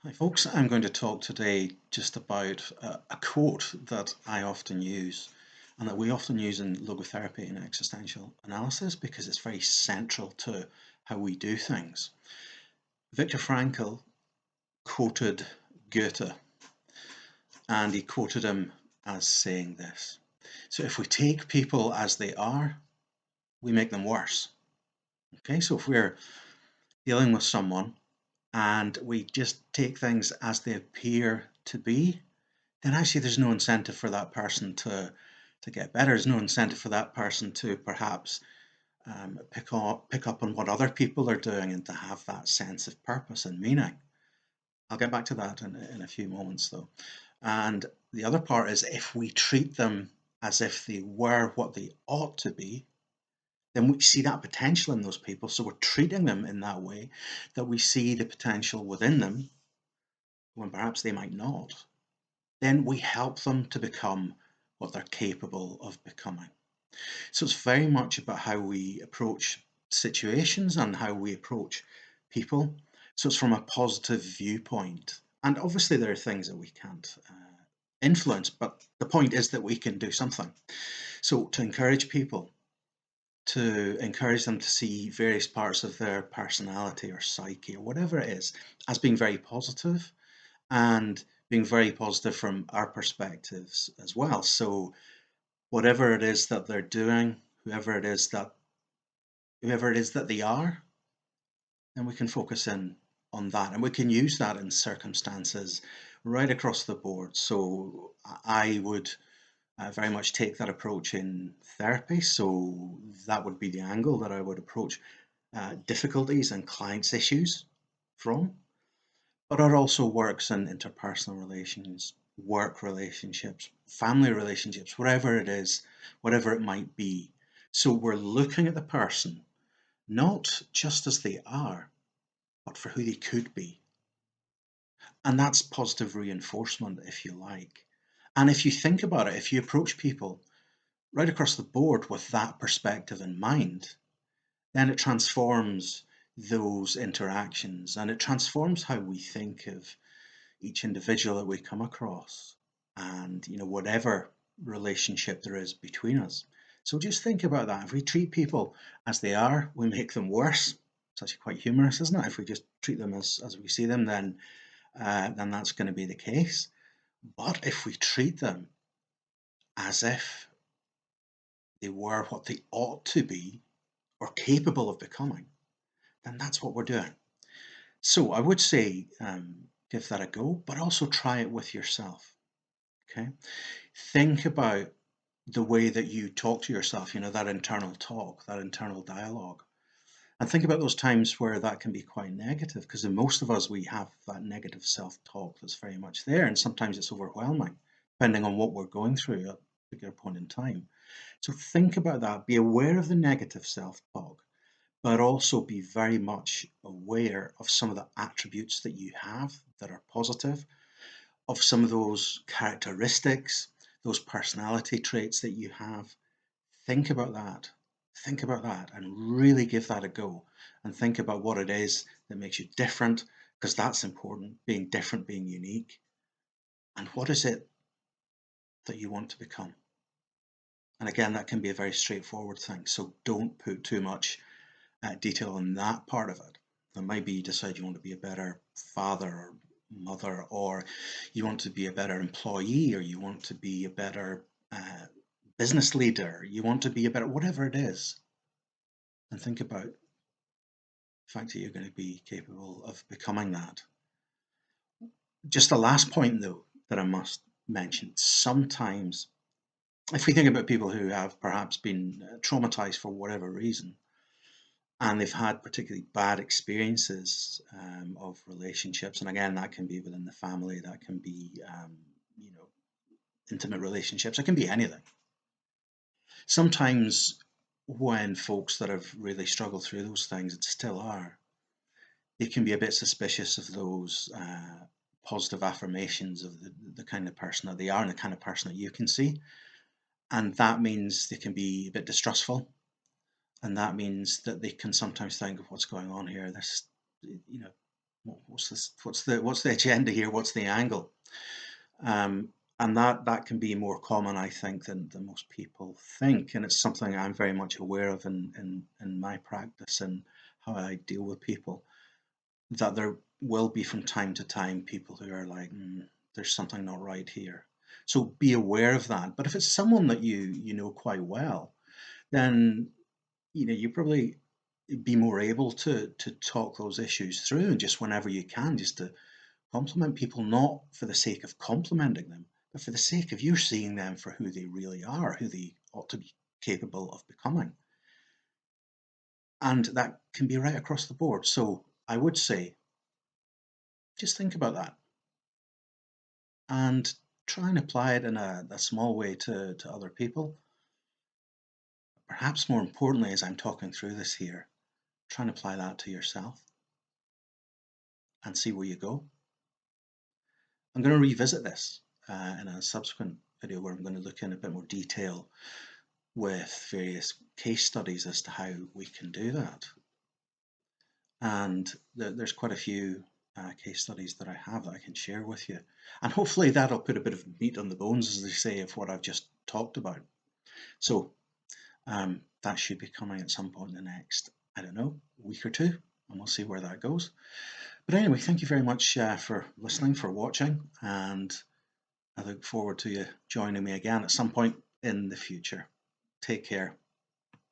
Hi, folks. I'm going to talk today just about a quote that I often use and that we often use in logotherapy and existential analysis because it's very central to how we do things. Viktor Frankl quoted Goethe, and he quoted him as saying this. So if we take people as they are, we make them worse. Okay, so if we're dealing with someone and we just take things as they appear to be, then actually there's no incentive for that person to get better. There's no incentive for that person to perhaps pick up on what other people are doing and to have that sense of purpose and meaning. I'll get back to that in a few moments, though. And the other part is if we treat them as if they were what they ought to be, then we see that potential in those people. So we're treating them in that way that we see the potential within them when perhaps they might not. Then we help them to become what they're capable of becoming. So it's very much about how we approach situations and how we approach people. So it's from a positive viewpoint. And obviously, there are things that we can't influence, but the point is that we can do something. So to encourage people, to encourage them to see various parts of their personality or psyche or whatever it is as being very positive and being very positive from our perspectives as well. So whatever it is that they're doing, whoever it is that they are, then we can focus in on that, and we can use that in circumstances right across the board. So I would very much take that approach in therapy. So that would be the angle that I would approach difficulties and clients' issues from. But it also works in interpersonal relations, work relationships, family relationships, whatever it is, whatever it might be. So we're looking at the person not just as they are, but for who they could be. And that's positive reinforcement, if you like. And if you think about it, if you approach people right across the board with that perspective in mind, then it transforms those interactions and it transforms how we think of each individual that we come across and whatever relationship there is between us. So just think about that. If we treat people as they are, we make them worse. It's actually quite humorous, isn't it? If we just treat them as we see them, then that's going to be the case. But if we treat them as if they were what they ought to be or capable of becoming, then that's what we're doing. So I would say give that a go, but also try it with yourself. Okay. Think about the way that you talk to yourself, that internal talk, that internal dialogue. And think about those times where that can be quite negative, because in most of us, we have that negative self talk that's very much there. And sometimes it's overwhelming, depending on what we're going through at a particular point in time. So think about that. Be aware of the negative self talk, but also be very much aware of some of the attributes that you have that are positive, of some of those characteristics, those personality traits that you have. Think about that. Think about that and really give that a go and think about what it is that makes you different, because that's important, being different, being unique. And what is it that you want to become? And again, that can be a very straightforward thing. So don't put too much detail on that part of it. Then maybe you decide you want to be a better father or mother, or you want to be a better employee, or you want to be a better business leader, you want to be a better whatever it is. And think about the fact that you're going to be capable of becoming that. Just the last point, though, that I must mention, sometimes if we think about people who have perhaps been traumatized for whatever reason, and they've had particularly bad experiences of relationships, and again, that can be within the family, that can be you know intimate relationships, it can be anything. Sometimes when folks that have really struggled through those things and still are, they can be a bit suspicious of those positive affirmations of the kind of person that they are and the kind of person that you can see, and that means they can be a bit distrustful, and that means that they can sometimes think of what's going on here. This, you know, What's this? What's the agenda here? What's the angle? Um, and that can be more common, I think, than most people think. And it's something I'm very much aware of in my practice and how I deal with people. That there will be from time to time people who are like, there's something not right here. So be aware of that. But if it's someone that you know quite well, then you probably be more able to talk those issues through, and just whenever you can, just to compliment people, not for the sake of complimenting them, but for the sake of you seeing them for who they really are, who they ought to be capable of becoming. And that can be right across the board. So I would say, just think about that and try and apply it in a small way to other people. Perhaps more importantly, as I'm talking through this here, try and apply that to yourself and see where you go. I'm going to revisit this in a subsequent video where I'm going to look in a bit more detail with various case studies as to how we can do that. And there's quite a few case studies that I have that I can share with you. And hopefully that'll put a bit of meat on the bones, as they say, of what I've just talked about. So that should be coming at some point in the next, I don't know, week or two, and we'll see where that goes. But anyway, thank you very much for listening, for watching, and I look forward to you joining me again at some point in the future. Take care.